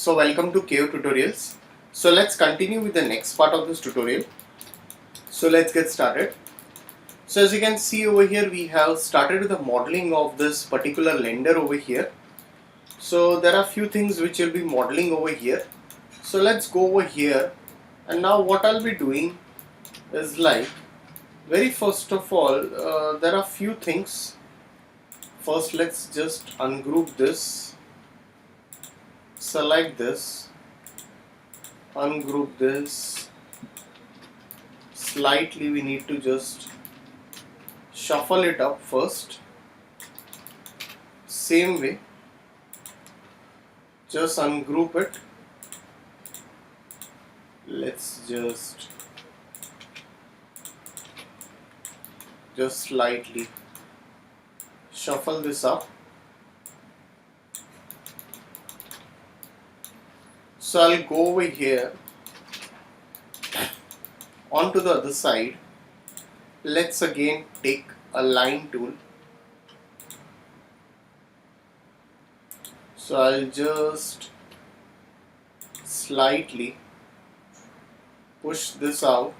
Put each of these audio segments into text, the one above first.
So welcome to KO Tutorials. So let's continue with the next part of this tutorial. So let's get started. So as you can see over here, we have started with the modeling of this particular lender over here. So there are few things which will be modeling over here. So let's go over here, and now what I'll be doing is like, very first of all, there are few things. First let's just ungroup this, select this, ungroup this. Slightly we need to just shuffle it up first. Same way, just ungroup it. Let's just slightly shuffle this up. So I'll go over here onto the other side. Let's again take a line tool. So I'll just slightly push this out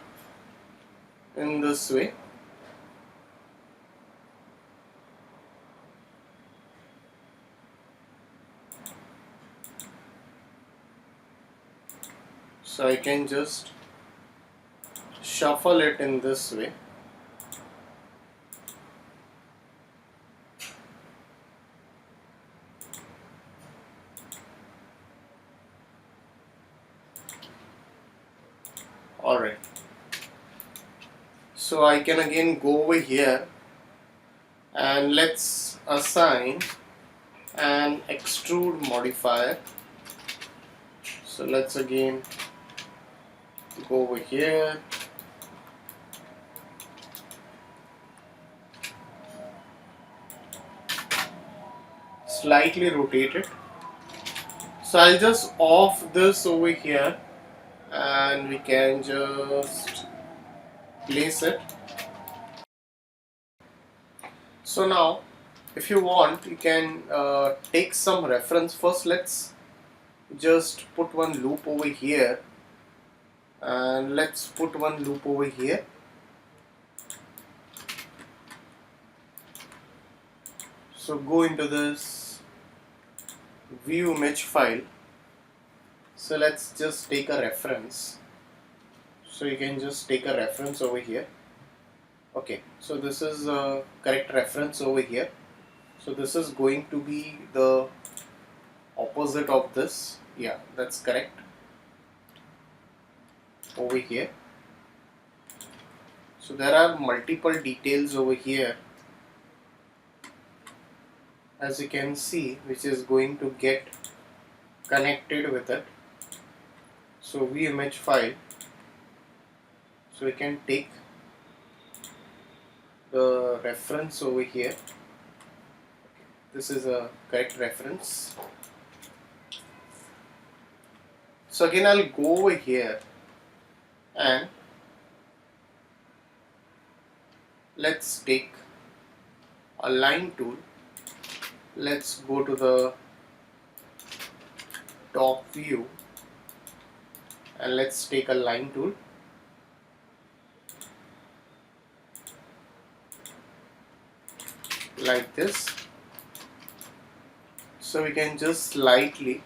in this way. So I can just shuffle it in this way. Alright. So I can again go over here and let's assign an extrude modifier. So let's again go over here, slightly rotate it. So I'll just off this over here and we can just place it. So now if you want, you can take some reference. First let's just put one loop over here, and let's put one loop over here. So go into this view image file. So let's just take a reference. So you can just take a reference over here. Okay, so this is a correct reference over here. So this is going to be the opposite of this. Yeah, that's correct. Over here. So there are multiple details over here, as you can see, which is going to get connected with it. So view image file. So we can take the reference over here. This is a correct reference. So again I'll go over here and let's take a line tool. Let's go to the top view and let's take a line tool. Like this. So we can just slightly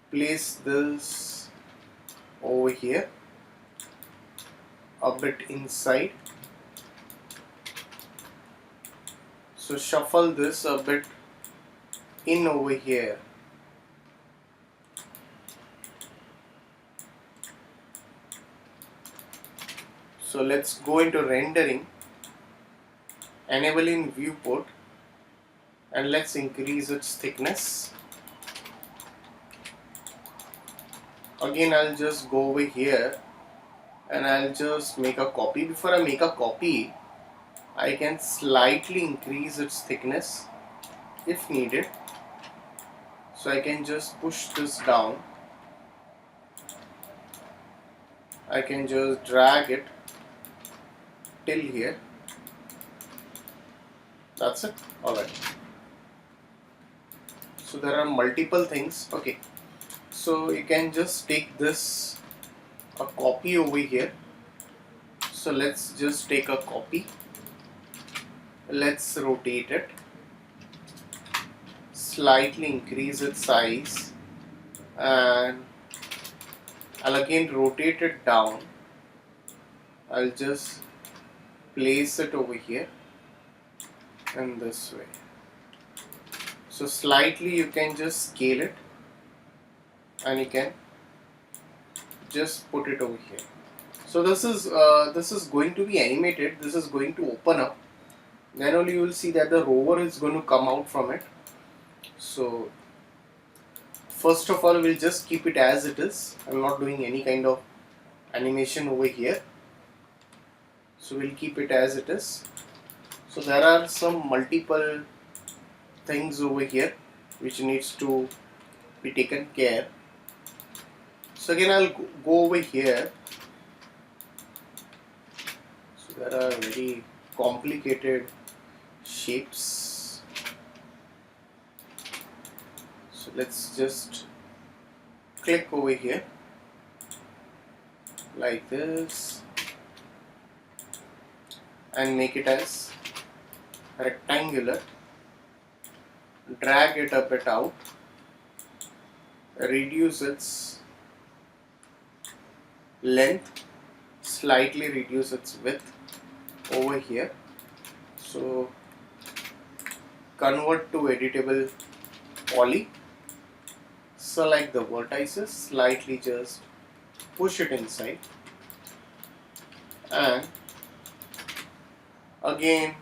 place this over here, a bit inside. So shuffle this a bit in over here. So let's go into rendering, enabling viewport, and let's increase its thickness. Again I'll just go over here and I'll just make a copy. Before I make a copy, I can slightly increase its thickness if needed. So I can just push this down. I can just drag it till here. That's it. Alright. So there are multiple things. Okay. So you can just take this a copy over here. So let's just take a copy. Let's rotate it. Slightly increase its size, and I'll again rotate it down. I'll just place it over here in this way. So slightly you can just scale it, and you can just put it over here. So this is going to be animated. This is going to open up. Then only you will see that the rover is going to come out from it. So first of all, we'll just keep it as it is. I'm not doing any kind of animation over here. So we'll keep it as it is. So there are some multiple things over here which needs to be taken care. So again, I'll go over here. So there are very complicated shapes. So let's just click over here like this and make it as rectangular. Drag it a bit out, reduce its length, slightly reduce its width over here. So convert to editable poly, select the vertices, slightly just push it inside, and again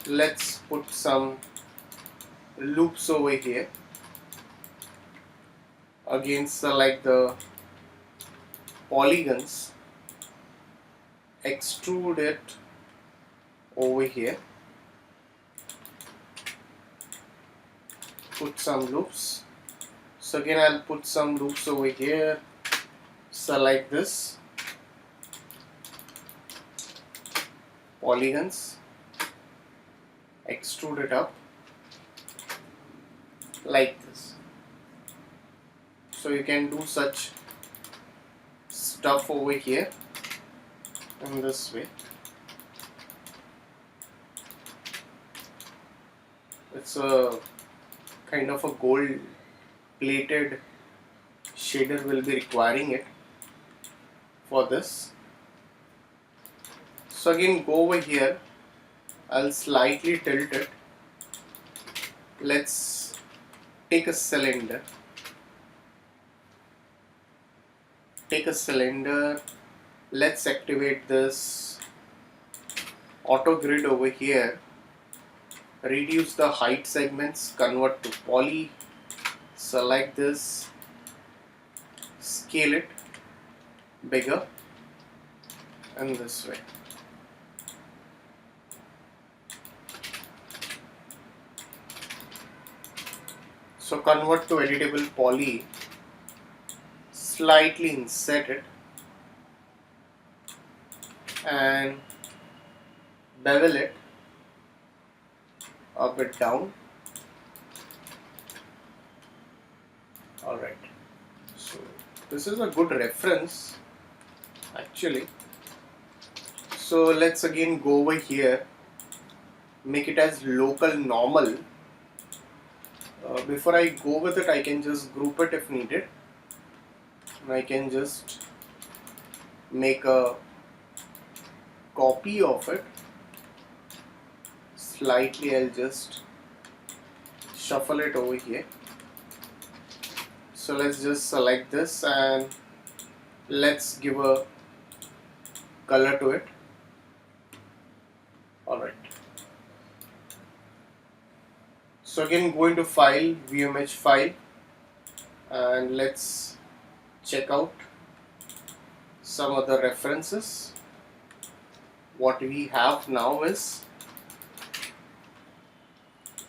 let's put some loops over here. Again select the polygons, extrude it over here, put some loops. So again I'll put some loops over here, select this, polygons, extrude it up like this. So you can do such stuff over here in this way. It's a kind of a gold plated shader will be requiring it for this. So again go over here, I'll slightly tilt it. Let's take a cylinder. Let's activate this auto grid over here. Reduce the height segments, convert to poly, select this, scale it bigger in this way. So convert to editable poly, slightly inset it and bevel it a bit down. Alright, so this is a good reference actually. So let's again go over here, make it as local normal. Before I go with it, I can just group it if needed. And I can just make a copy of it. Slightly I'll just shuffle it over here. So let's just select this and let's give a color to it. Alright. So again go into file, view image file, and let's check out some other references. What we have now is,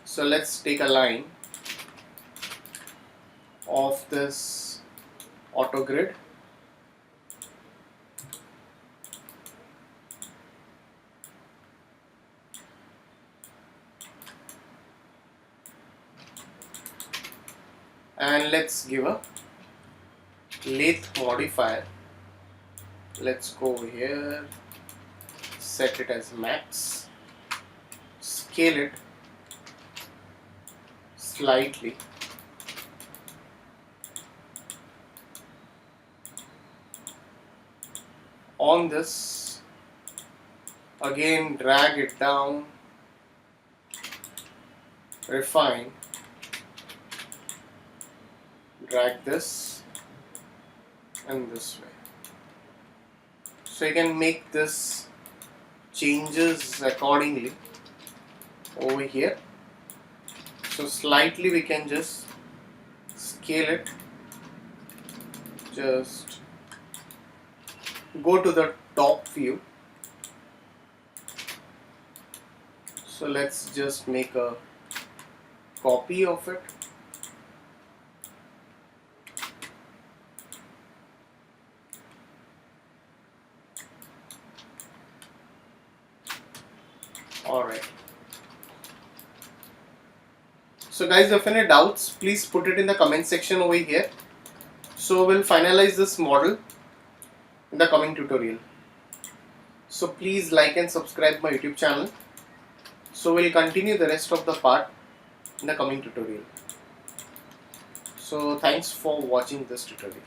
so let's take a line of this auto grid. and let's give a lathe modifier. Let's go over here, set it as max, scale it slightly, on this again drag it down, refine, drag this and this way. So you can make this changes accordingly over here. So slightly we can just scale it, just go to the top view. So let's just make a copy of it. Alright. So guys, if any doubts, please put it in the comment section over here. So we'll finalize this model in the coming tutorial. So please like and subscribe my YouTube channel. So we'll continue the rest of the part in the coming tutorial. So thanks for watching this tutorial.